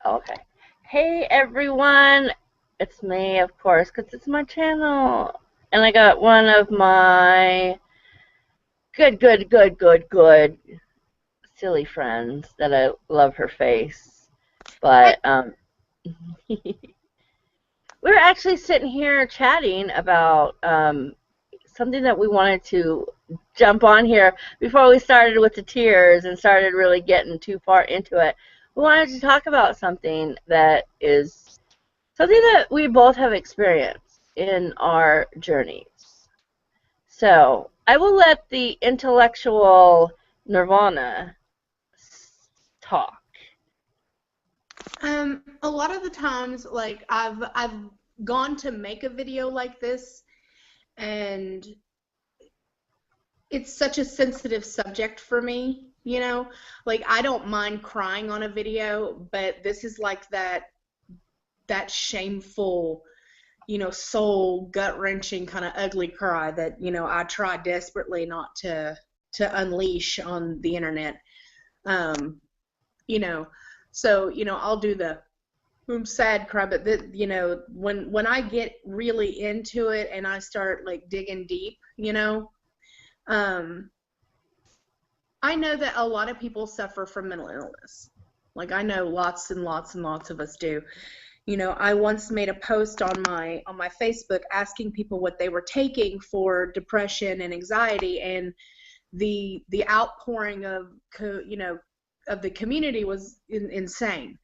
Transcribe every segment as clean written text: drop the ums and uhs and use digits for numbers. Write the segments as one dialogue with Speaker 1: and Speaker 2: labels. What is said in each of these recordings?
Speaker 1: Okay. Hey everyone, it's me, of course, because it's my channel. And I got one of my good silly friends that I love her face.
Speaker 2: Hey,
Speaker 1: But we're actually sitting here chatting about something that we wanted to jump on here before we started with the tears and started really getting too far into it. We wanted to talk about something that is something that we both have experienced in our journeys. So I will let the intellectual Nirvana talk.
Speaker 2: a lot of the times, like I've gone to make a video like this, and it's such a sensitive subject for me, you know? Like I don't mind crying on a video, but this is like that shameful, soul gut-wrenching kind of ugly cry that, I try desperately not to unleash on the internet. Um, you know, so, I'll do the I'm sad cry, but when I get really into it and I start like digging deep, um, I know that a lot of people suffer from mental illness. Like I know lots and lots and lots of us do. I once made a post on my Facebook asking people what they were taking for depression and anxiety, and the outpouring of the community was insane.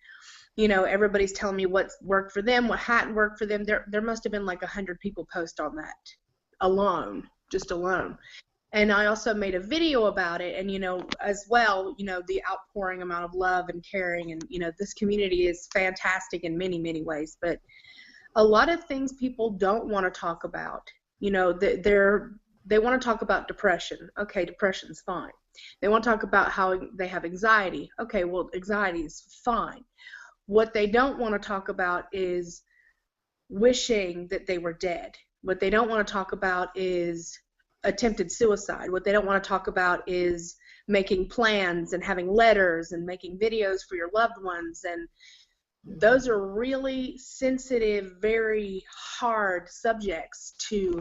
Speaker 2: Everybody's telling me what's worked for them, what hadn't worked for them. There must have been like 100 people post on that alone, just alone. And I also made a video about it, and as well, the outpouring amount of love and caring, and this community is fantastic in many, many ways. But a lot of things people don't want to talk about. They want to talk about depression. Okay, depression's fine. They want to talk about how they have anxiety. Okay, well, anxiety is fine. What they don't want to talk about is wishing that they were dead. What they don't want to talk about is attempted suicide. What they don't want to talk about is making plans and having letters and making videos for your loved ones. And those are really sensitive, very hard subjects to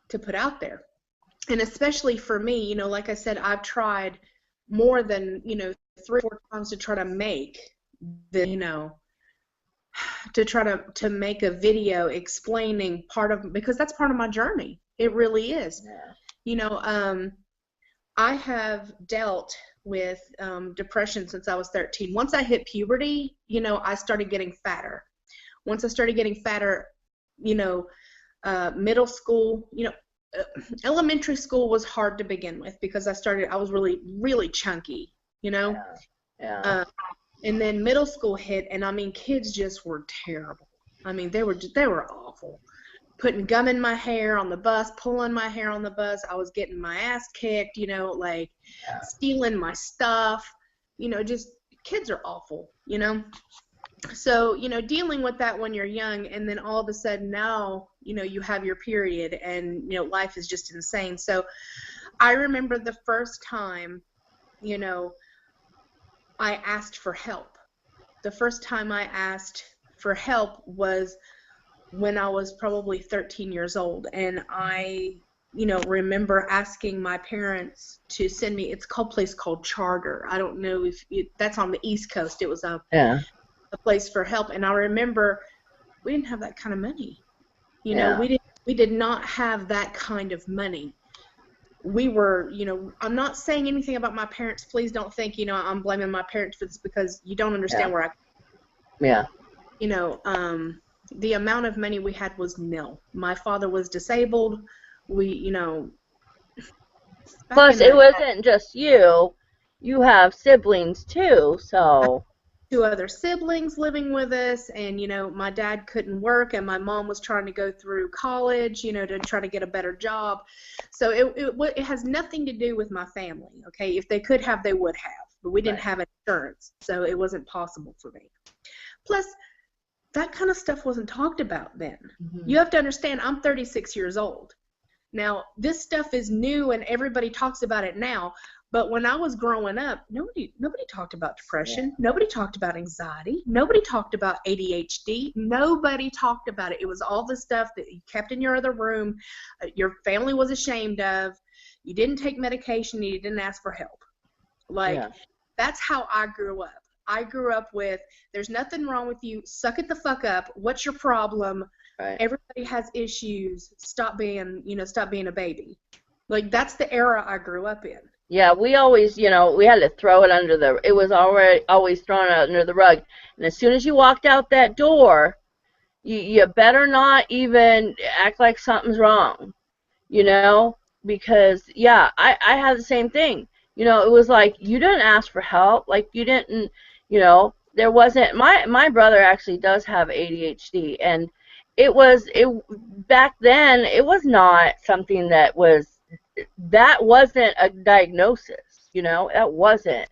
Speaker 2: put out there. And especially for me, like I said, I've tried more than 3 or 4 times to try to make the to try to make a video explaining because that's part of my journey. It really is.
Speaker 1: Yeah.
Speaker 2: I have dealt with depression since I was 13. Once I hit puberty, I started getting fatter. Once I started getting fatter, middle school, elementary school was hard to begin with because I was really, really chunky,
Speaker 1: Yeah.
Speaker 2: and then middle school hit, and I mean, kids just were terrible. I mean, they were awful. Putting gum in my hair on the bus, pulling my hair on the bus. I was getting my ass kicked, like
Speaker 1: Yeah.
Speaker 2: stealing my stuff. Just kids are awful, So, dealing with that when you're young, and then all of a sudden now, you have your period, and, life is just insane. So I remember the first time, I asked for help. The first time I asked for help was when I was probably 13 years old, and I remember asking my parents to send me. It's called a place called Charter. I don't know if that's on the East Coast. It was
Speaker 1: Yeah.
Speaker 2: a place for help, and I remember we didn't have that kind of money.
Speaker 1: Yeah.
Speaker 2: We did not have that kind of money. We were, I'm not saying anything about my parents. Please don't think, I'm blaming my parents for this, because you don't understand
Speaker 1: Yeah.
Speaker 2: where
Speaker 1: Yeah.
Speaker 2: the amount of money we had was nil. My father was disabled. We, back
Speaker 1: Plus,
Speaker 2: in
Speaker 1: it
Speaker 2: the
Speaker 1: wasn't just you. You have siblings too, so
Speaker 2: 2 other siblings living with us, and my dad couldn't work, and my mom was trying to go through college, to try to get a better job. So it has nothing to do with my family. Okay, if they could have, they would have, but we didn't
Speaker 1: right.
Speaker 2: have insurance, so it wasn't possible for me. Plus, that kind of stuff wasn't talked about then.
Speaker 1: Mm-hmm.
Speaker 2: You have to understand, I'm 36 years old. Now, this stuff is new and everybody talks about it now, But when I was growing up, nobody talked about
Speaker 1: Yeah.
Speaker 2: depression. Nobody talked about anxiety. Nobody talked about ADHD. Nobody talked about it. It was all the stuff that you kept in your other room, your family was ashamed of. You didn't take medication. You didn't ask for help. Like,
Speaker 1: Yeah.
Speaker 2: that's how I grew up. I grew up with, there's nothing wrong with you. Suck it the fuck up. What's your problem?
Speaker 1: Right.
Speaker 2: Everybody has issues. Stop being a baby. Like, that's the era I grew up in.
Speaker 1: Yeah, we always, we had to throw it under it was already always thrown under the rug. And as soon as you walked out that door, you better not even act like something's wrong, you know? Because, yeah, I had the same thing. It was like, you didn't ask for help. Like, you didn't, there wasn't, my brother actually does have ADHD. And back then, it was not something that wasn't a diagnosis, that wasn't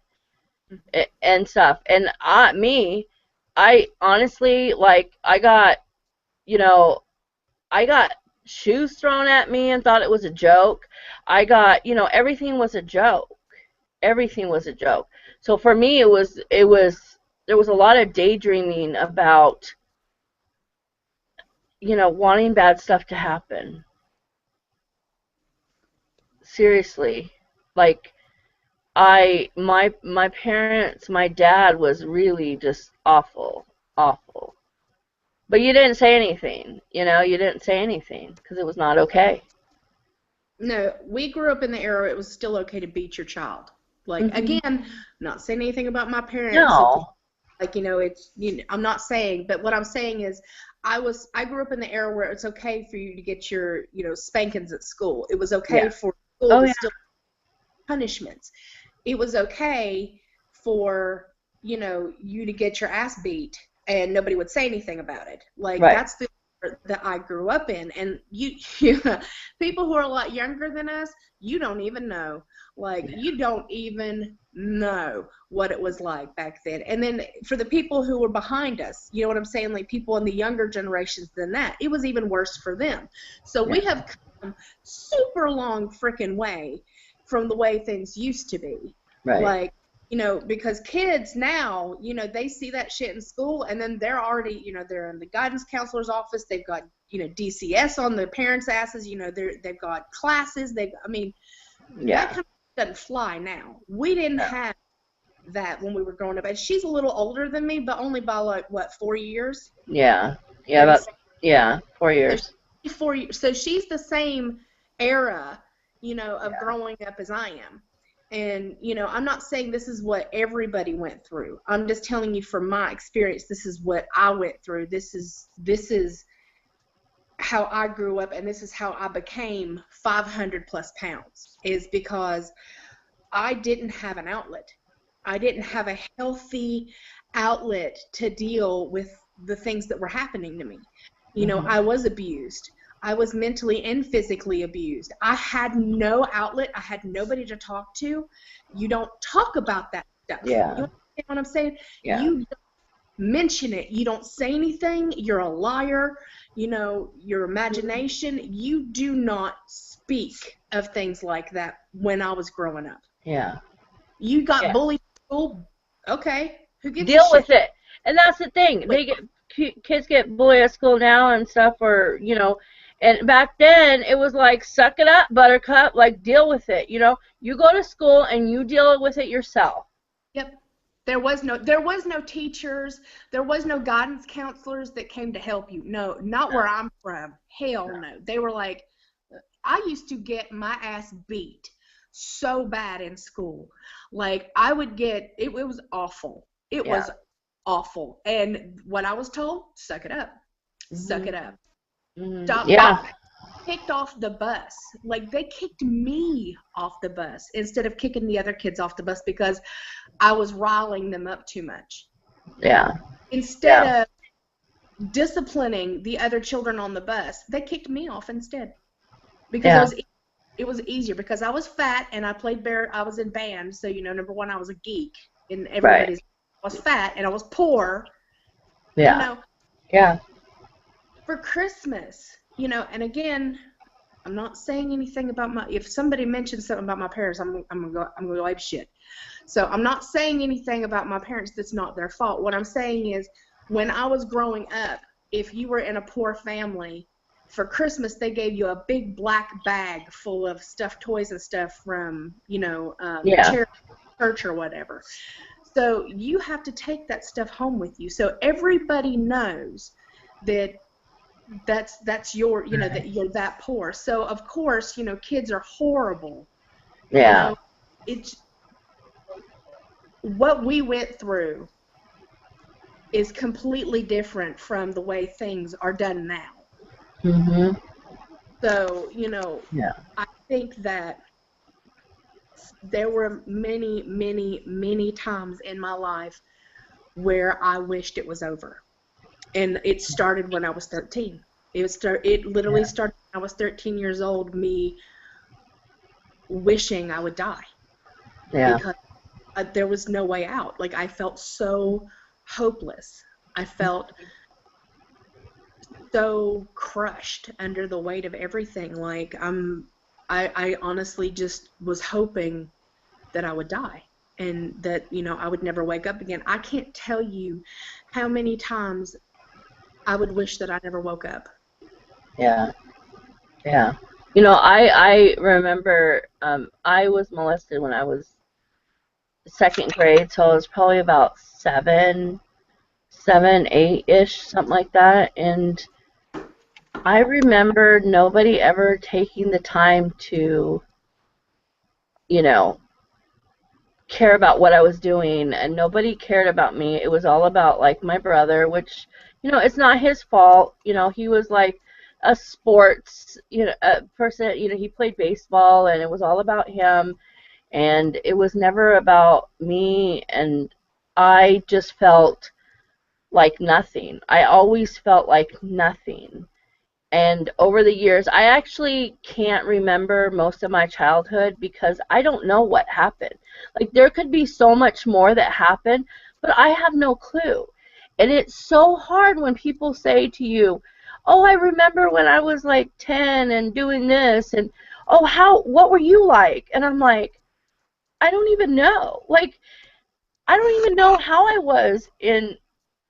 Speaker 1: and stuff. And I honestly, like, you know, I got shoes thrown at me and thought it was a joke. I got, everything was a joke. Everything was a joke. So for me, there was a lot of daydreaming about, wanting bad stuff to happen. Seriously. Like, my parents, my dad was really just awful, awful. But you didn't say anything, you didn't say anything because it was not okay.
Speaker 2: No, we grew up in the era it was still okay to beat your child. Like,
Speaker 1: Hmm.
Speaker 2: again, not saying anything about my parents.
Speaker 1: No.
Speaker 2: Like, I'm not saying, but what I'm saying is I grew up in the era where it's okay for you to get your, spankings at school. It was okay
Speaker 1: Yeah.
Speaker 2: for school
Speaker 1: Oh
Speaker 2: to
Speaker 1: yeah.
Speaker 2: still punishments. It was okay for, you to get your ass beat and nobody would say anything about it. Like,
Speaker 1: Right.
Speaker 2: that's the that I grew up in. And people who are a lot younger than us, you don't even know. Like,
Speaker 1: Yeah.
Speaker 2: you don't even know what it was like back then. And then for the people who were behind us, you know what I'm saying? Like, people in the younger generations than that, it was even worse for them. So we
Speaker 1: Yeah.
Speaker 2: have come super long freaking way from the way things used to be.
Speaker 1: Right.
Speaker 2: Like, because kids now, they see that shit in school and then they're already, they're in the guidance counselor's office. They've got, DCS on the parents' asses. They've got classes. I mean, that
Speaker 1: Yeah.
Speaker 2: kind of doesn't fly now. We didn't
Speaker 1: No.
Speaker 2: have that when we were growing up. And she's a little older than me, but only by like, what, 4 years?
Speaker 1: Yeah. Yeah.
Speaker 2: Maybe
Speaker 1: Yeah. 4 years.
Speaker 2: so 4 years. So she's the same era, of
Speaker 1: Yeah.
Speaker 2: growing up as I am. And, I'm not saying this is what everybody went through. I'm just telling you from my experience, this is what I went through. This is how I grew up, and this is how I became 500 plus pounds, is because I didn't have an outlet. I didn't have a healthy outlet to deal with the things that were happening to me.
Speaker 1: Hmm.
Speaker 2: I was abused. I was mentally and physically abused. I had no outlet. I had nobody to talk to. You don't talk about that stuff.
Speaker 1: Yeah.
Speaker 2: You understand what I'm saying?
Speaker 1: Yeah.
Speaker 2: You don't mention it. You don't say anything. You're a liar. Your imagination. You do not speak of things like that when I was growing up.
Speaker 1: Yeah.
Speaker 2: You got
Speaker 1: Yeah.
Speaker 2: bullied in school. Okay. Who gives a
Speaker 1: Deal
Speaker 2: shit?
Speaker 1: with it. And that's the thing. Kids get bullied at school now and stuff, or and back then it was like, suck it up, buttercup, like, deal with it. You go to school and you deal with it yourself.
Speaker 2: Yep. There was no teachers, there was no guidance counselors that came to help you. No, not where I'm from. Hell
Speaker 1: No.
Speaker 2: no. They were like, I used to get my ass beat so bad in school. Like, I would get it was awful. It
Speaker 1: Yeah.
Speaker 2: was awful. And what I was told, suck it up. Suck
Speaker 1: Hmm.
Speaker 2: it up.
Speaker 1: Hmm.
Speaker 2: Stop being
Speaker 1: Yeah.
Speaker 2: kicked off the bus. Like, they kicked me off the bus instead of kicking the other kids off the bus because I was riling them up too much.
Speaker 1: Yeah.
Speaker 2: Instead
Speaker 1: Yeah.
Speaker 2: of disciplining the other children on the bus, they kicked me off instead because
Speaker 1: Yeah.
Speaker 2: it was easier because I was fat and I was in band, so number one, I was a geek in
Speaker 1: Right.
Speaker 2: everybody's. I was fat and I was poor, you
Speaker 1: Yeah.
Speaker 2: know,
Speaker 1: Yeah.
Speaker 2: for Christmas, and again, I'm not saying anything about my. If somebody mentions something about my parents, I'm gonna go ape shit. So I'm not saying anything about my parents that's not their fault. What I'm saying is, when I was growing up, if you were in a poor family, for Christmas they gave you a big black bag full of stuffed toys and stuff from,
Speaker 1: Yeah.
Speaker 2: charity, church or whatever. So you have to take that stuff home with you. So everybody knows that that's your, that you're that poor. So of course, kids are horrible. You
Speaker 1: Yeah.
Speaker 2: know, it's what we went through is completely different from the way things are done now.
Speaker 1: Mhm.
Speaker 2: So,
Speaker 1: Yeah.
Speaker 2: I think that there were many, many, many times in my life where I wished it was over. And it started when I was 13. It literally
Speaker 1: Yeah.
Speaker 2: started when I was 13 years old, me wishing I would die
Speaker 1: Yeah.
Speaker 2: because there was no way out. Like, I felt so hopeless. I felt so crushed under the weight of everything. Like, I honestly just was hoping that I would die and that, I would never wake up again. I can't tell you how many times I would wish that I never woke up.
Speaker 1: Yeah. Yeah. I remember I was molested when I was second grade, so I was probably about 8-ish, something like that. And I remember nobody ever taking the time to, you know, care about what I was doing, and nobody cared about me. It was all about like my brother, which, it's not his fault. He was like a sports, a person, he played baseball, and it was all about him, and it was never about me, and I just felt like nothing. I always felt like nothing. And over the years, I actually can't remember most of my childhood because I don't know what happened. Like, there could be so much more that happened, but I have no clue. And it's so hard when people say to you, "Oh, I remember when I was like 10 and doing this," and, "Oh, what were you like?" And I'm like, I don't even know. Like, I don't even know how I was in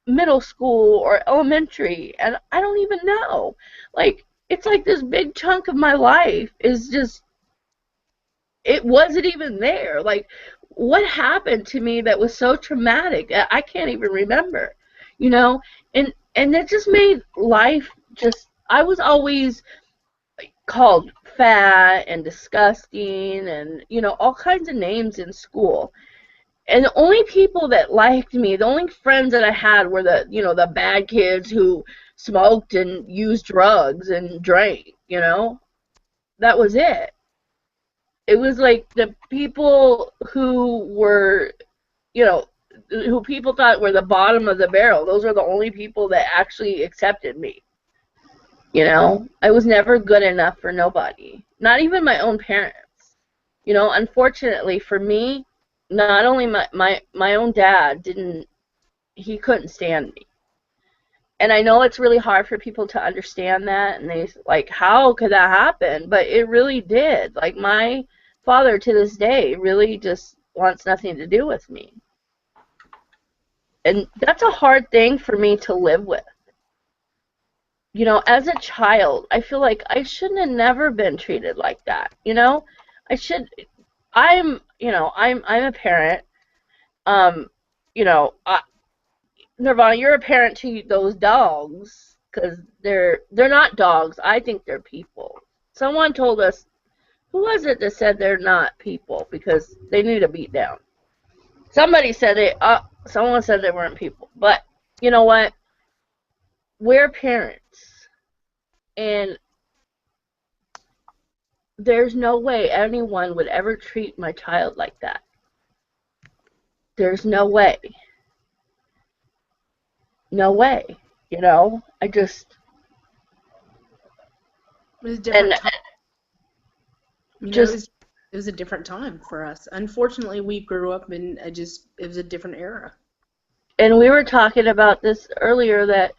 Speaker 1: middle school or elementary, and I don't even know. Like, it's like this big chunk of my life is just, it wasn't even there. Like, what happened to me that was so traumatic that I can't even remember, you know? And it just made life just, I was always called fat and disgusting and, all kinds of names in school. And the only people that liked me, the only friends that I had were the bad kids who smoked and used drugs and drank, That was it. It was like the people who were, you know, who people thought were the bottom of the barrel. Those were the only people that actually accepted me. I was never good enough for nobody, not even my own parents. Unfortunately for me, not only my own dad he couldn't stand me. And I know it's really hard for people to understand that, and they like, how could that happen? But it really did. Like, my father to this day really just wants nothing to do with me. And that's a hard thing for me to live with. As a child, I feel like I shouldn't have never been treated like that. I should I'm a parent. Um, I, Nirvana, you're a parent to those dogs because they're not dogs. I think they're people. Someone told us, who was it that said they're not people because they need a beat down? Somebody said it. Someone said they weren't people. But you know what? We're parents, and there's no way anyone would ever treat my child like that. There's no way. No way. I just,
Speaker 2: It was a
Speaker 1: and
Speaker 2: different time.
Speaker 1: just,
Speaker 2: It was a different time for us. Unfortunately, we grew up in it was a different era.
Speaker 1: and we were talking about this earlier, that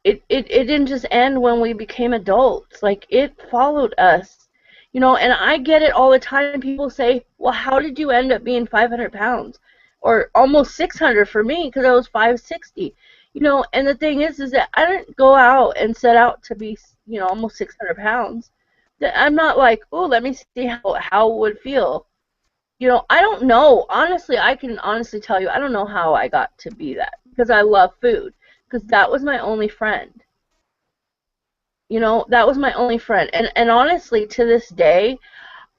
Speaker 1: it didn't just end when we became adults. Like, it followed us. And I get it all the time. People say, well, how did you end up being 500 pounds? Or almost 600 for me, because I was 560. And the thing is that I didn't go out and set out to be, almost 600 pounds. That I'm not like, oh, let me see how it would feel. I don't know. Honestly, I can honestly tell you, I don't know how I got to be that. Because I love food. Because that was my only friend. That was my only friend. And honestly, to this day,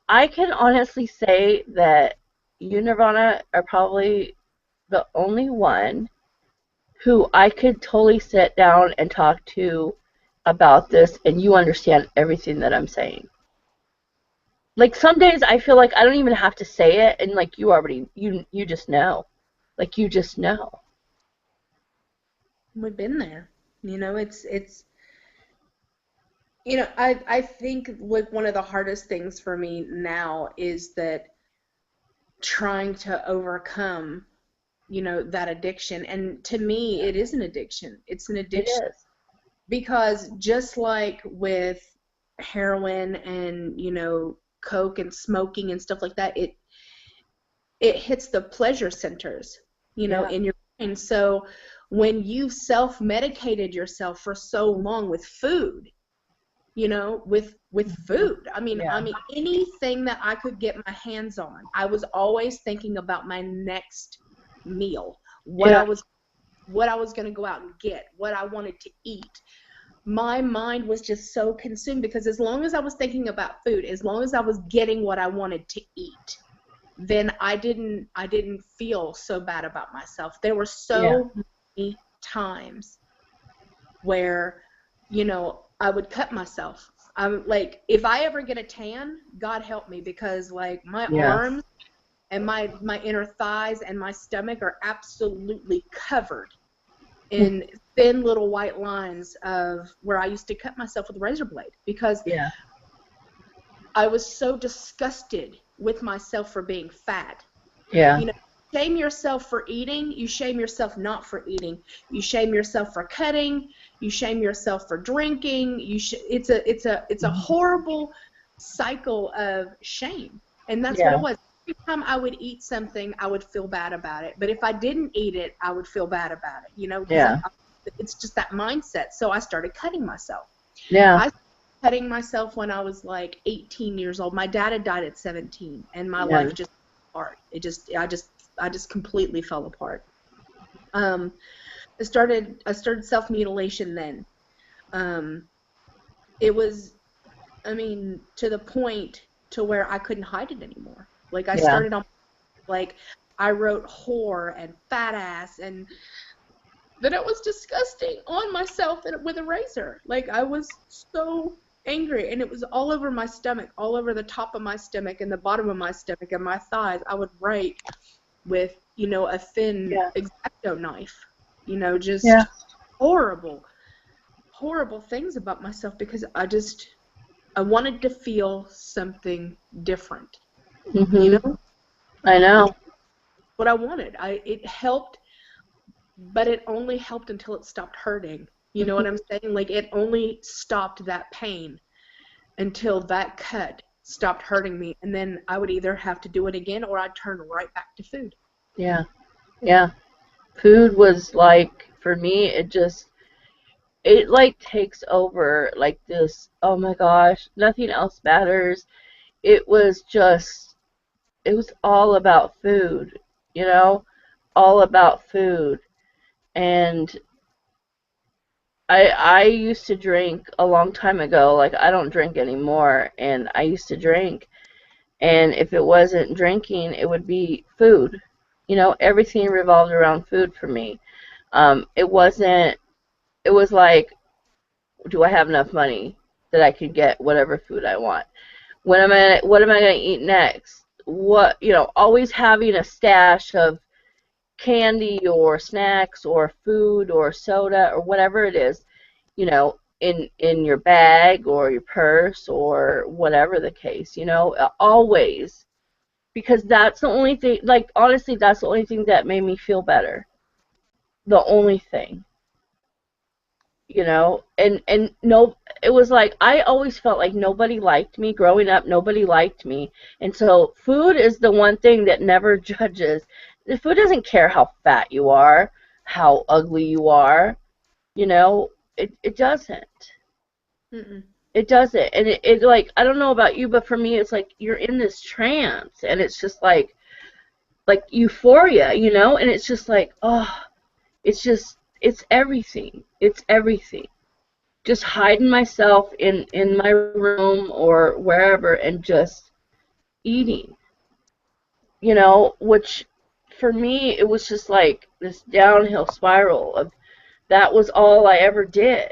Speaker 1: I can honestly say that you, Nirvana, are probably the only one who I could totally sit down and talk to about this, and you understand everything that I'm saying. Like, some days I feel like I don't even have to say it, and like you just know. Like, you just know.
Speaker 2: We've been there. It's I think one of the hardest things for me now is that trying to overcome, that addiction. And to me, it is an addiction. It's an
Speaker 1: It
Speaker 2: addiction
Speaker 1: is.
Speaker 2: because just like with heroin and, coke and smoking and stuff like that, it hits the pleasure centers,
Speaker 1: Yeah.
Speaker 2: in your brain. So when you've self-medicated yourself for so long with food, with food.
Speaker 1: Yeah.
Speaker 2: Anything that I could get my hands on, I was always thinking about my next meal,
Speaker 1: Yeah.
Speaker 2: what I was going to go out and get, what I wanted to eat. My mind was just so consumed because as long as I was thinking about food, as long as I was getting what I wanted to eat, then I didn't feel so bad about myself. There were
Speaker 1: Yeah.
Speaker 2: so many times where, I would cut myself. I'm like, if I ever get a tan, God help me, because like my
Speaker 1: Yeah.
Speaker 2: arms and my inner thighs and my stomach are absolutely covered in thin little white lines of where I used to cut myself with a razor blade because
Speaker 1: Yeah.
Speaker 2: I was so disgusted with myself for being fat.
Speaker 1: Yeah.
Speaker 2: You know, shame yourself for eating, you shame yourself not for eating. You shame yourself for cutting, you shame yourself for drinking. It's a horrible cycle of shame. And that's what it
Speaker 1: Yeah.
Speaker 2: was. Every time I would eat something, I would feel bad about it. But if I didn't eat it, I would feel bad about it, because
Speaker 1: Yeah.
Speaker 2: it's just that mindset. So I started cutting myself.
Speaker 1: Yeah.
Speaker 2: I started cutting myself when I was like 18 years old. My dad had died at 17, and my
Speaker 1: Yeah.
Speaker 2: life just fell apart. I just completely fell apart. Um, I started self-mutilation then. Um, it was, to the point to where I couldn't hide it anymore. Like I
Speaker 1: Yeah.
Speaker 2: started on, like I wrote whore and fat ass, and then it was disgusting on myself with a razor. Like I was so angry, and it was all over my stomach, all over the top of my stomach and the bottom of my stomach and my thighs. I would write with, a thin
Speaker 1: Yeah.
Speaker 2: X-Acto knife,
Speaker 1: Yeah.
Speaker 2: just horrible, horrible things about myself because I wanted to feel something different, you
Speaker 1: Mhm.
Speaker 2: know?
Speaker 1: I know.
Speaker 2: What I wanted. It helped, but it only helped until it stopped hurting. You know what I'm
Speaker 1: Mhm.
Speaker 2: saying? Like it only stopped that pain until that cut stopped hurting me, and then I would either have to do it again or I'd turn right back to food.
Speaker 1: Yeah. Yeah. Food was like, for me, it like takes over, like this. Oh my gosh, nothing else matters. It was just, it was all about food, you know, all about food. And I used to drink a long time ago. Like, I don't drink anymore, and I used to drink. And if it wasn't drinking, it would be food. Everything revolved around food for me. It wasn't. It was like, do I have enough money that I could get whatever food I want? What am I gonna eat next? Always having a stash of candy or snacks or food or soda or whatever it is, in your bag or your purse or whatever the case, always, because that's the only thing, like, honestly, that's the only thing that made me feel better. The only thing. and no, it was like I always felt like nobody liked me growing up. Nobody liked me, and so food is the one thing that never judges. The food doesn't care how fat you are, how ugly you are. It doesn't.
Speaker 2: Mm-mm.
Speaker 1: It doesn't, and it like I don't know about you, but for me, it's like you're in this trance, and it's just like euphoria, and it's just like, oh, it's everything. It's everything. Just hiding myself in my room or wherever and just eating, which for me it was just like this downhill spiral of that was all I ever did.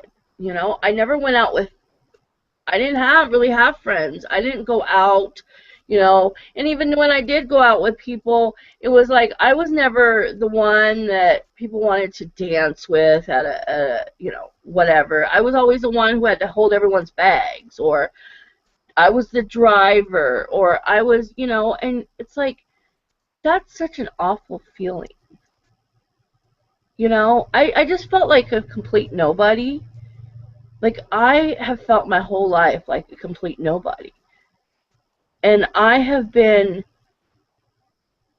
Speaker 1: I never went out with I didn't really have friends. I didn't go out, and even when I did go out with people, it was like I was never the one that people wanted to dance with at whatever. I was always the one who had to hold everyone's bags, or I was the driver, or I was, and it's like that's such an awful feeling. I just felt like a complete nobody. Like I have felt my whole life like a complete nobody. And I have been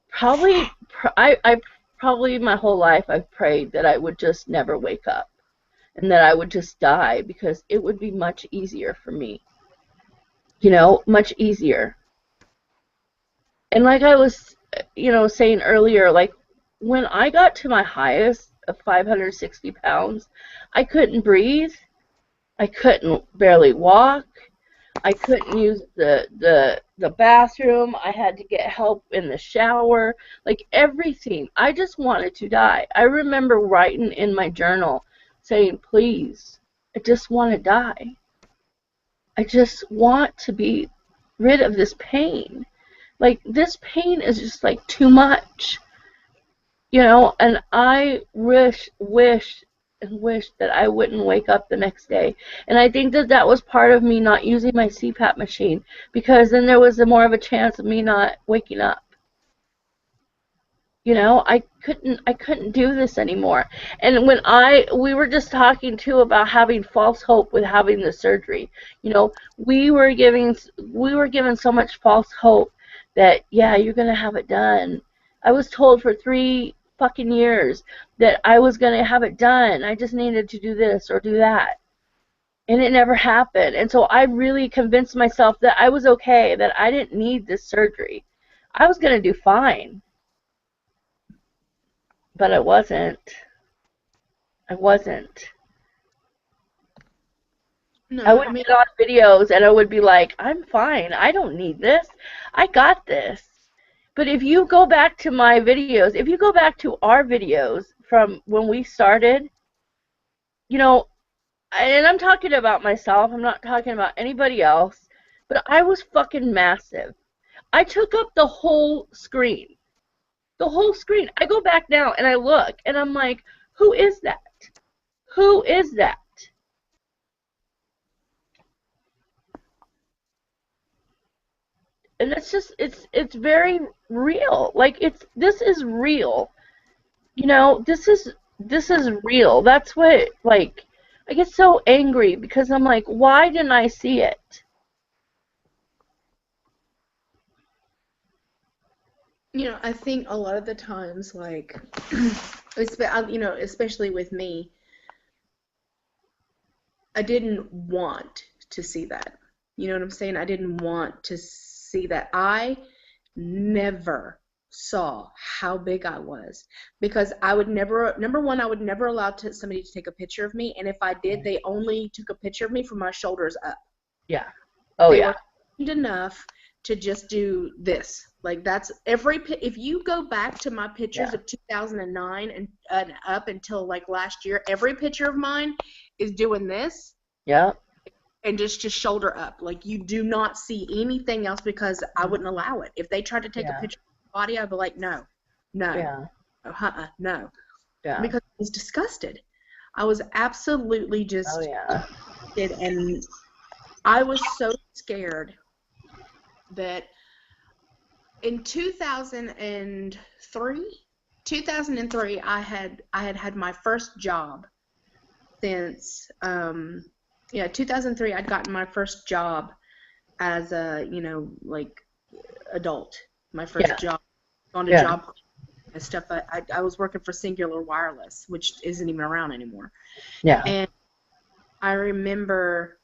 Speaker 1: probably, I probably my whole life I've prayed that I would just never wake up and that I would just die because it would be much easier for me, much easier. And like I was, saying earlier, like when I got to my highest of 560 pounds, I couldn't breathe. I couldn't barely walk. I couldn't use the bathroom. I had to get help in the shower. Like everything. I just wanted to die. I remember writing in my journal saying, please, I just want to die. I just want to be rid of this pain. Like this pain is just like too much. And I wish and wish that I wouldn't wake up the next day. And I think that that was part of me not using my CPAP machine, because then there was more of a chance of me not waking up. I couldn't do this anymore. And when we were just talking too about having false hope with having the surgery. We were given so much false hope that yeah, you're gonna have it done. I was told for 3 fucking years that I was gonna have it done. I just needed to do this or do that. And it never happened. And so I really convinced myself that I was okay, that I didn't need this surgery. I was gonna do fine. But I wasn't. I wasn't.
Speaker 2: No,
Speaker 1: I would
Speaker 2: I mean,
Speaker 1: get on videos and I would be like, I'm fine. I don't need this. I got this. But if you go back to my videos, if you go back to our videos from when we started, you know, and I'm talking about myself, I'm not talking about anybody else, but I was fucking massive. I took up the whole screen. The whole screen. I go back now and I look and I'm like, who is that? Who is that? And it's very real. Like this is real. This is real. That's what, like, I get so angry because I'm like, why didn't I see it?
Speaker 2: I think a lot of the times, like, especially with me, I didn't want to see that. You know what I'm saying? I didn't want to see that. I never saw how big I was because I would never, number one, I would never allow somebody to take a picture of me. And if I did, they only took a picture of me from my shoulders up.
Speaker 1: Yeah. Oh
Speaker 2: They
Speaker 1: yeah.
Speaker 2: were kind enough to just do this. Like that's if you go back to my pictures
Speaker 1: Yeah.
Speaker 2: of 2009 and up until like last year, every picture of mine is doing this
Speaker 1: Yeah.
Speaker 2: and just shoulder up. Like you do not see anything else because I wouldn't allow it. If they tried to take a
Speaker 1: Yeah.
Speaker 2: picture of my body, I'd be like, no, no,
Speaker 1: Yeah.
Speaker 2: no,
Speaker 1: Yeah.
Speaker 2: because I was disgusted. I was absolutely
Speaker 1: Oh
Speaker 2: just,
Speaker 1: yeah.
Speaker 2: and I was so scared that in 2003, I had my first job since, yeah, 2003, I'd gotten my first job as a, like adult. My first
Speaker 1: Yeah.
Speaker 2: job on a
Speaker 1: Yeah.
Speaker 2: job and stuff. I was working for Singular Wireless, which isn't even around anymore.
Speaker 1: Yeah.
Speaker 2: And I remember,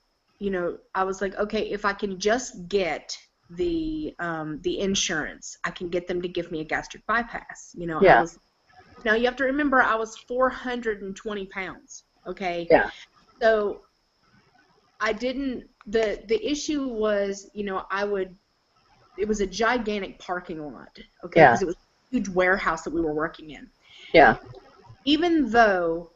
Speaker 2: I was like, okay, if I can just get the insurance, I can get them to give me a gastric bypass. I
Speaker 1: Yeah.
Speaker 2: was Now you have to remember I was 420 pounds. Okay,
Speaker 1: Yeah.
Speaker 2: so I didn't. The issue was, it was a gigantic parking lot. Okay,
Speaker 1: Yeah.
Speaker 2: because it was a huge warehouse that we were working in.
Speaker 1: Yeah.
Speaker 2: Even though,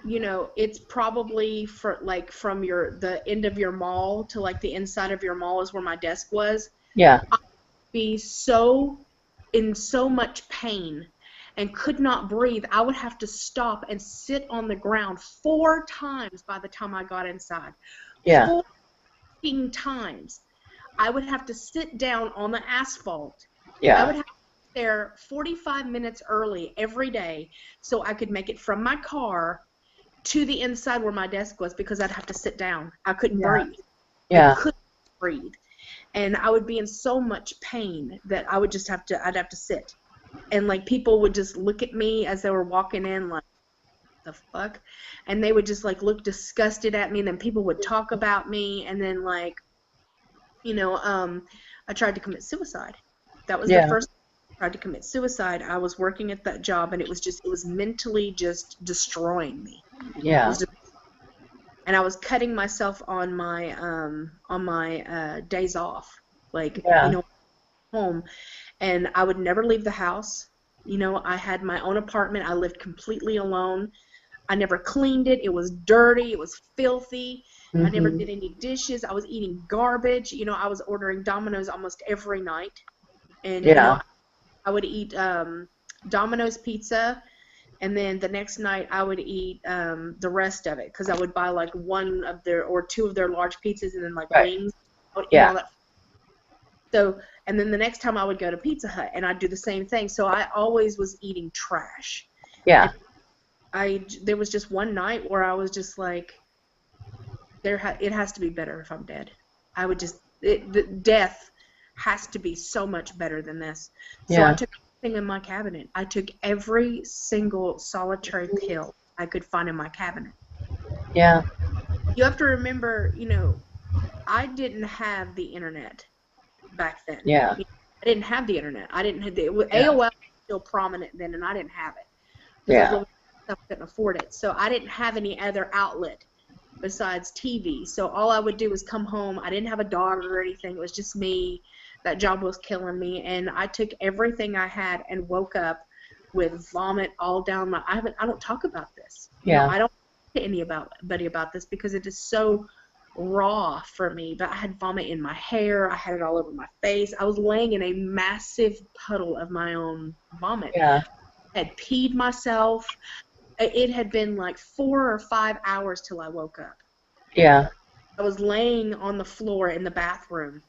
Speaker 2: it's probably from the end of your mall to like the inside of your mall is where my desk was.
Speaker 1: Yeah.
Speaker 2: I'd be so in so much pain and could not breathe. I would have to stop and sit on the ground 4 times by the time I got inside.
Speaker 1: Yeah.
Speaker 2: 4 times. I would have to sit down on the asphalt. I
Speaker 1: Yeah.
Speaker 2: would have to sit there 45 minutes early every day so I could make it from my car to the inside where my desk was because I'd have to sit down. I couldn't
Speaker 1: Yeah.
Speaker 2: breathe. I
Speaker 1: Yeah.
Speaker 2: couldn't breathe. And I would be in so much pain that I'd have to sit. And like people would just look at me as they were walking in like, the fuck? And they would just like look disgusted at me, and then people would talk about me, and then like, I tried to commit suicide. That was the
Speaker 1: Yeah.
Speaker 2: first time I tried to commit suicide. I was working at that job, and it was mentally just destroying me. It
Speaker 1: Yeah.
Speaker 2: was just, and I was cutting myself on my days off, like,
Speaker 1: Yeah.
Speaker 2: home, and I would never leave the house. I had my own apartment. I lived completely alone. I never cleaned it. It was dirty. It was filthy. I never
Speaker 1: Mhm.
Speaker 2: did any dishes. I was eating garbage. I was ordering Domino's almost every night. And,
Speaker 1: Yeah.
Speaker 2: I would eat Domino's pizza, and then the next night I would eat the rest of it because I would buy like one of their or two of their large pizzas and then like
Speaker 1: Right.
Speaker 2: wings. I would eat
Speaker 1: Yeah.
Speaker 2: all that. So, and then the next time I would go to Pizza Hut and I'd do the same thing. So I always was eating trash.
Speaker 1: Yeah.
Speaker 2: And there was just one night where I was just like, it has to be better if I'm dead. The death has to be so much better than this. So I
Speaker 1: Yeah.
Speaker 2: took everything in my cabinet. I took every single solitary pill I could find in my cabinet.
Speaker 1: Yeah.
Speaker 2: You have to remember, I didn't have the internet back then.
Speaker 1: Yeah.
Speaker 2: I didn't have the internet. I didn't have
Speaker 1: Yeah.
Speaker 2: AOL was still prominent then, and I didn't have it because I was
Speaker 1: Yeah.
Speaker 2: living with myself, couldn't afford it. So I didn't have any other outlet besides TV. So all I would do was come home. I didn't have a dog or anything. It was just me. That job was killing me, and I took everything I had and woke up with vomit all down my. I don't talk about this.
Speaker 1: Yeah.
Speaker 2: I don't talk to anybody about this because it is so raw for me. But I had vomit in my hair. I had it all over my face. I was laying in a massive puddle of my own vomit.
Speaker 1: Yeah.
Speaker 2: I had peed myself. It had been like 4 or 5 hours till I woke up.
Speaker 1: Yeah.
Speaker 2: I was laying on the floor in the bathroom.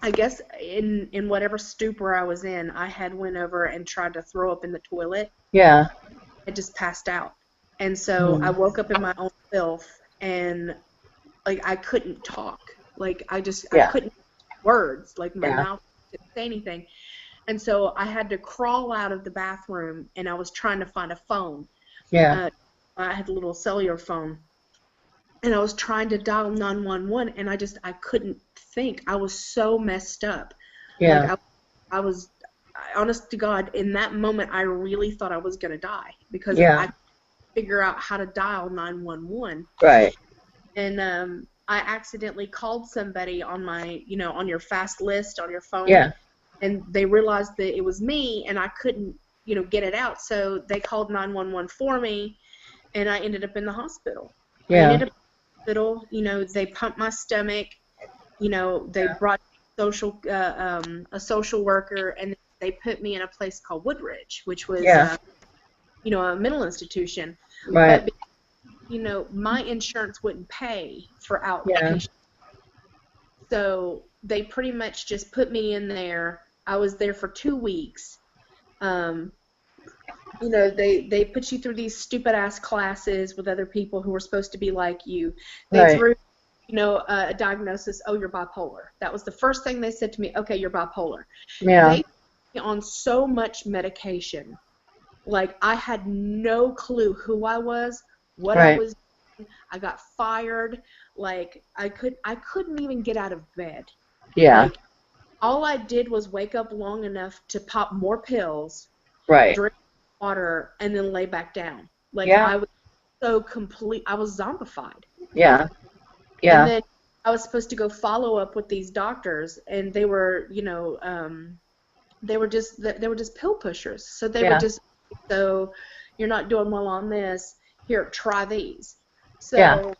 Speaker 2: I guess in whatever stupor I was in, I had went over and tried to throw up in the toilet.
Speaker 1: Yeah.
Speaker 2: I just passed out. And so I
Speaker 1: Mm.
Speaker 2: woke up in my own filth, and like I couldn't talk. Like I
Speaker 1: Yeah.
Speaker 2: couldn't words. Like my
Speaker 1: Yeah.
Speaker 2: mouth couldn't say anything. And so I had to crawl out of the bathroom, and I was trying to find a phone.
Speaker 1: Yeah.
Speaker 2: Uh, I had a little cellular phone, and I was trying to dial 911, and I couldn't think. I was so messed up. Like
Speaker 1: Yeah.
Speaker 2: I was, honest to God, in that moment, I really thought I was going to die because I
Speaker 1: Yeah.
Speaker 2: couldn't figure out how to dial 911.
Speaker 1: Right.
Speaker 2: And I accidentally called somebody on on your fast list on your phone,
Speaker 1: Yeah.
Speaker 2: and they realized that it was me, and I couldn't, get it out. So they called 911 for me, and I ended up in the hospital. I
Speaker 1: Yeah.
Speaker 2: ended up in the hospital. They pumped my stomach. They
Speaker 1: Yeah.
Speaker 2: brought a social worker, and they put me in a place called Woodridge, which was
Speaker 1: Yeah.
Speaker 2: a mental institution.
Speaker 1: Right.
Speaker 2: But my insurance wouldn't pay for
Speaker 1: Yeah.
Speaker 2: outpatient, so they pretty much just put me in there. I was there for 2 weeks. Um, they put you through these stupid ass classes with other people who were supposed to be like you. They
Speaker 1: Right.
Speaker 2: threw, a diagnosis, oh, you're bipolar. That was the first thing they said to me, okay, you're bipolar.
Speaker 1: Yeah.
Speaker 2: They put me on so much medication. Like, I had no clue who I was, what I
Speaker 1: Right.
Speaker 2: was doing. I got fired. Like, I couldn't even get out of bed.
Speaker 1: Yeah.
Speaker 2: Like, all I did was wake up long enough to pop more pills,
Speaker 1: Right.
Speaker 2: drink water, and then lay back down. Like,
Speaker 1: Yeah.
Speaker 2: I was so complete, I was zombified.
Speaker 1: Yeah.
Speaker 2: And
Speaker 1: Yeah.
Speaker 2: then I was supposed to go follow up with these doctors, and they were, they were just pill pushers. So they would
Speaker 1: Yeah.
Speaker 2: just, so you're not doing well on this, here, try these.
Speaker 1: Yeah.
Speaker 2: So,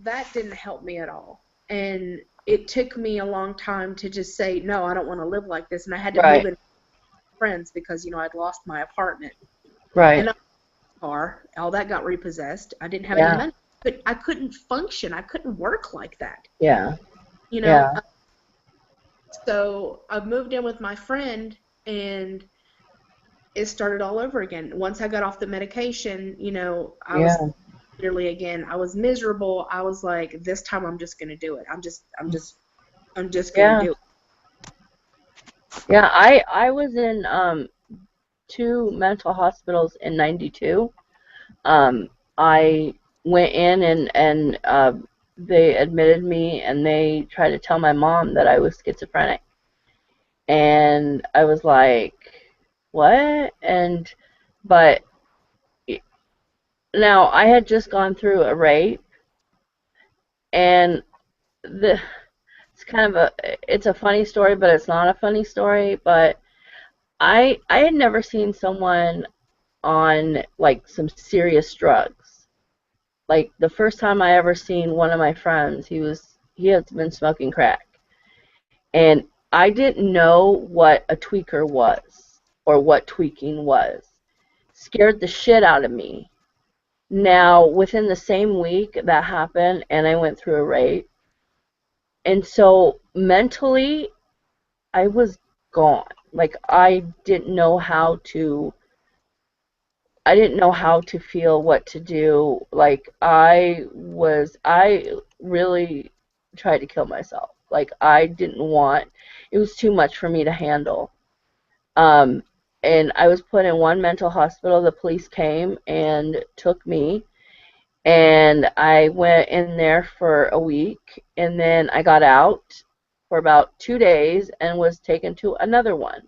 Speaker 2: that didn't help me at all. And it took me a long time to just say, no, I don't want to live like this. And I had to move
Speaker 1: Right.
Speaker 2: in with friends because, I'd lost my apartment.
Speaker 1: Right.
Speaker 2: And a car, all that got repossessed. I didn't have any
Speaker 1: Yeah.
Speaker 2: money. But I couldn't function. I couldn't work like that.
Speaker 1: Yeah.
Speaker 2: You know,
Speaker 1: Yeah.
Speaker 2: so I moved in with my friend, and it started all over again. Once I got off the medication, I was
Speaker 1: Yeah.
Speaker 2: literally again, I was miserable. I was like, this time I'm just gonna do it. I'm just gonna
Speaker 1: Yeah.
Speaker 2: do it.
Speaker 1: Yeah. I was in two mental hospitals in '92. I went in and they admitted me and they tried to tell my mom that I was schizophrenic. And I was like, what? But now I had just gone through a rape, and the it's kind of it's a funny story, but it's not a funny story. But I had never seen someone on like some serious drugs. Like the first time I ever seen one of my friends, he had been smoking crack, and I didn't know what a tweaker was or what tweaking was. Scared the shit out of me. Now, within the same week that happened, and I went through a rape, and so mentally, I was gone. Like I didn't know how to feel, what to do. Like I really tried to kill myself. Like I didn't want, it was too much for me to handle. Um, and I was put in one mental hospital. The police came and took me, and I went in there for a week, and then I got out for about 2 days and was taken to another one.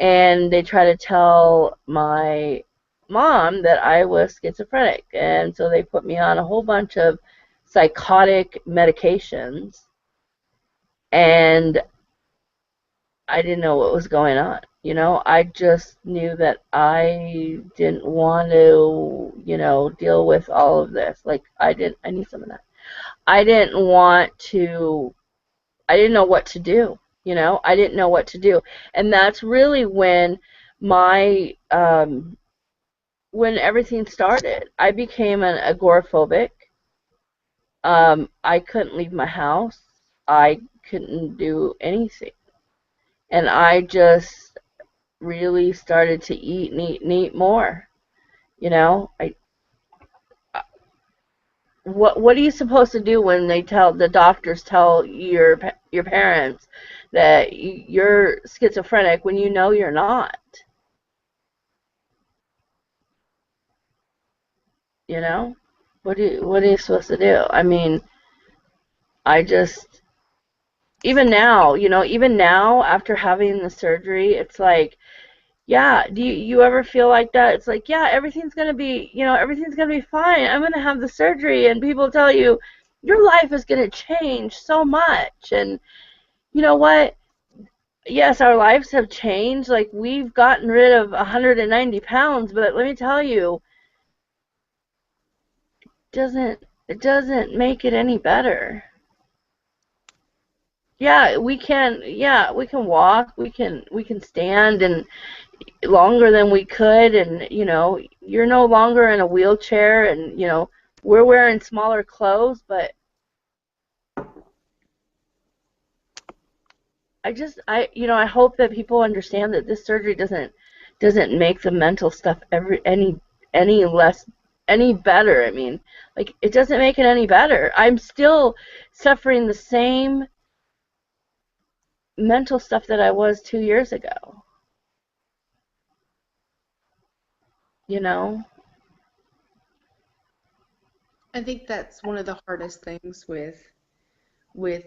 Speaker 1: And they tried to tell my mom that I was schizophrenic, and so they put me on a whole bunch of psychotic medications, and I didn't know what was going on. I just knew that I didn't want to, deal with all of this. Like, I need some of that. I didn't want to, I didn't know what to do. I didn't know what to do. And that's really my, when everything started. I became an agoraphobic. I couldn't leave my house. I couldn't do anything. And I just really started to eat and eat and eat more. I what are you supposed to do when the doctors tell your parents that you're schizophrenic when you know you're not? You know, what are you supposed to do? I mean, I just even now after having the surgery, it's like, yeah, do you ever feel like that? It's like, yeah, everything's gonna be fine. I'm gonna have the surgery, and people tell you your life is gonna change so much. And you know what? Yes, our lives have changed. Like we've gotten rid of 190 pounds, but let me tell you, it doesn't make it any better. Yeah, we can walk, we can stand and longer than we could, and you're no longer in a wheelchair, and we're wearing smaller clothes, but I hope that people understand that this surgery doesn't doesn't make the mental stuff any less any better. I mean, like it doesn't make it any better. I'm still suffering the same mental stuff that I was 2 years ago. You know?
Speaker 2: I think that's one of the hardest things with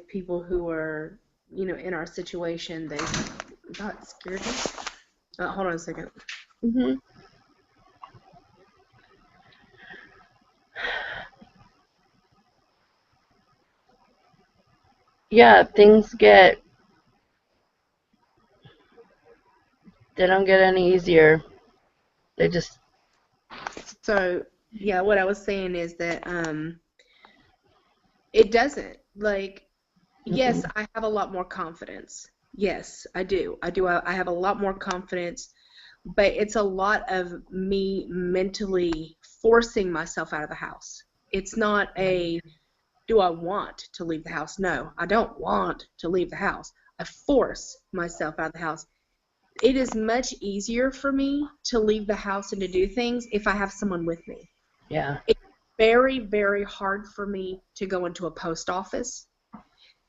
Speaker 2: people who are, in our situation. They got scared me. Hold on a second.
Speaker 1: Hmm. Yeah, they don't get any easier. They just,
Speaker 2: So, yeah, what I was saying is that it doesn't. Like, yes,
Speaker 1: mm-mm.
Speaker 2: I have a lot more confidence. Yes, I do. I have a lot more confidence, but it's a lot of me mentally forcing myself out of the house. It's not a, do I want to leave the house? No, I don't want to leave the house. I force myself out of the house. It is much easier for me to leave the house and to do things if I have someone with me.
Speaker 1: Yeah,
Speaker 2: It's very, very hard for me to go into a post office.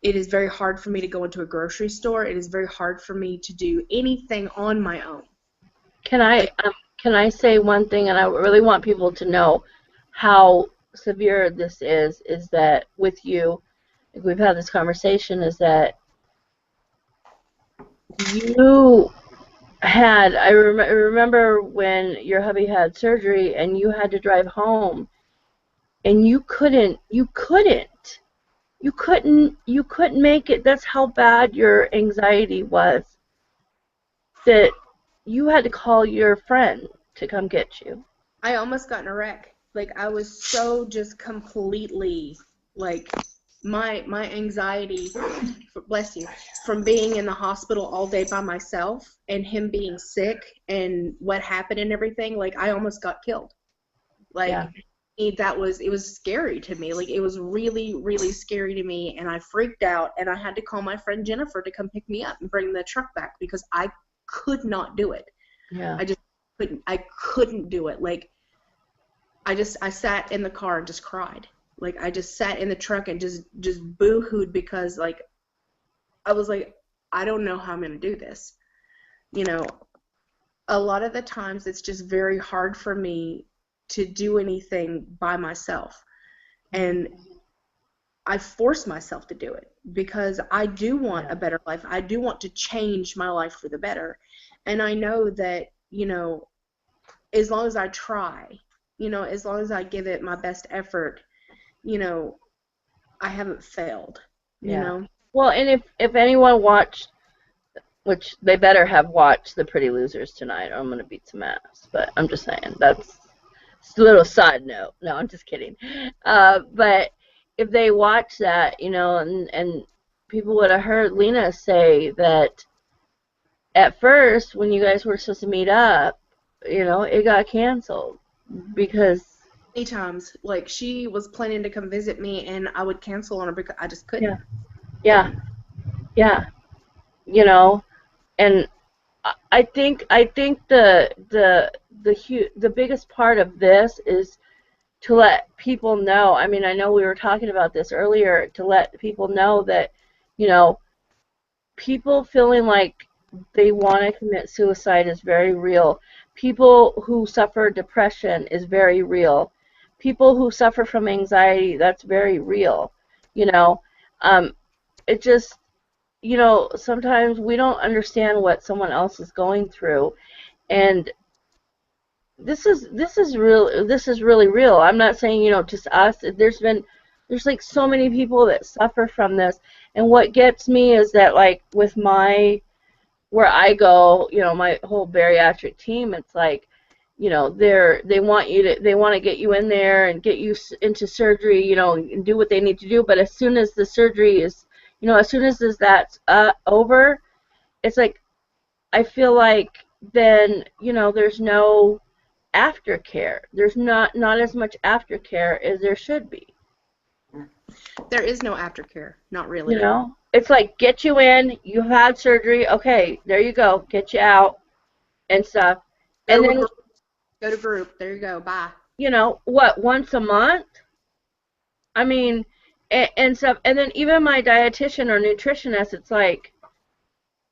Speaker 2: It is very hard for me to go into a grocery store. It is very hard for me to do anything on my own.
Speaker 1: can I
Speaker 2: Like,
Speaker 1: can I say one thing, and I really want people to know how severe this is that with you, like we've had this conversation, is that you remember when your hubby had surgery and you had to drive home and you couldn't make it. That's how bad your anxiety was, that you had to call your friend to come get you.
Speaker 2: I almost got in a wreck. Like, I was so just completely, like, my anxiety, bless you, from being in the hospital all day by myself and him being sick and what happened and everything, like I almost got killed.
Speaker 1: Yeah.
Speaker 2: Like, it was scary to me. Like, it was really, really scary to me, and I freaked out, and I had to call my friend Jennifer to come pick me up and bring the truck back because I could not do it.
Speaker 1: Yeah.
Speaker 2: I just I couldn't do it. Like, I sat in the car and just cried. Like, I just sat in the truck and just boo-hooed because, like, I was like, I don't know how I'm gonna do this. You know, a lot of the times it's just very hard for me to do anything by myself. And I force myself to do it because I do want
Speaker 1: Yeah.
Speaker 2: a better life. I do want to change my life for the better. And I know that, as long as I try, as long as I give it my best effort, you know, I haven't failed, you
Speaker 1: Yeah.
Speaker 2: know.
Speaker 1: Well, and if anyone watched, which they better have watched The Pretty Losers tonight, or I'm gonna beat some ass. But I'm just saying that's a little side note. No, I'm just kidding. But if they watch that, and people would have heard Lena say that at first when you guys were supposed to meet up, it got canceled because
Speaker 2: Many times, like, she was planning to come visit me and I would cancel on her because I just
Speaker 1: yeah,
Speaker 2: couldn't.
Speaker 1: yeah, yeah, you know, and I think the biggest part of this is to let people know. I mean, I know we were talking about this earlier, to let people know that, you know, people feeling like they want to commit suicide is very real. People who suffer depression is very real. People who suffer from anxiety, that's very real. You know, um, it just, sometimes we don't understand what someone else is going through, and this is really real. I'm not saying, just us. There's like so many people that suffer from this. And what gets me is that, like, with where I go, my whole bariatric team, it's like, they want to get you in there and get you into surgery, and do what they need to do. But as soon as the surgery is, as soon as that's over, it's like I feel like then, there's no aftercare. There's not as much aftercare as there should be.
Speaker 2: There is no aftercare, not
Speaker 1: You
Speaker 2: really.
Speaker 1: know, it's like, get you in, you've had surgery, okay, there you go, get you out and stuff.
Speaker 2: Go
Speaker 1: And
Speaker 2: with
Speaker 1: then,
Speaker 2: group. Go to group. There you go. Bye.
Speaker 1: what, once a month? I mean, and stuff. And then even my dietitian or nutritionist, it's like,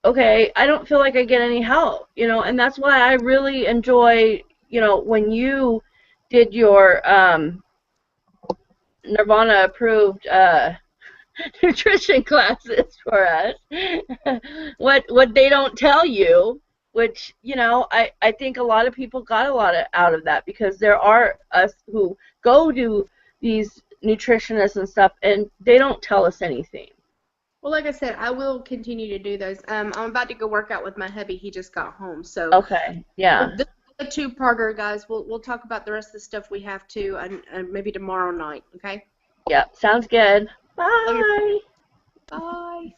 Speaker 1: okay, I don't feel like I get any help, and that's why I really enjoy, when you did your Nirvana approved nutrition classes for us. What they don't tell you, which I think a lot of people got a lot out of that, because there are us who go to these nutritionists and stuff, and they don't tell us anything.
Speaker 2: Well, like I said, I will continue to do those. I'm about to go work out with my hubby. He just got home, so
Speaker 1: Okay, yeah,
Speaker 2: this is a two-parter, guys. We'll talk about the rest of the stuff we have to, and maybe tomorrow night. Okay.
Speaker 1: yeah, sounds good.
Speaker 2: Love you.
Speaker 1: Bye.
Speaker 2: Bye.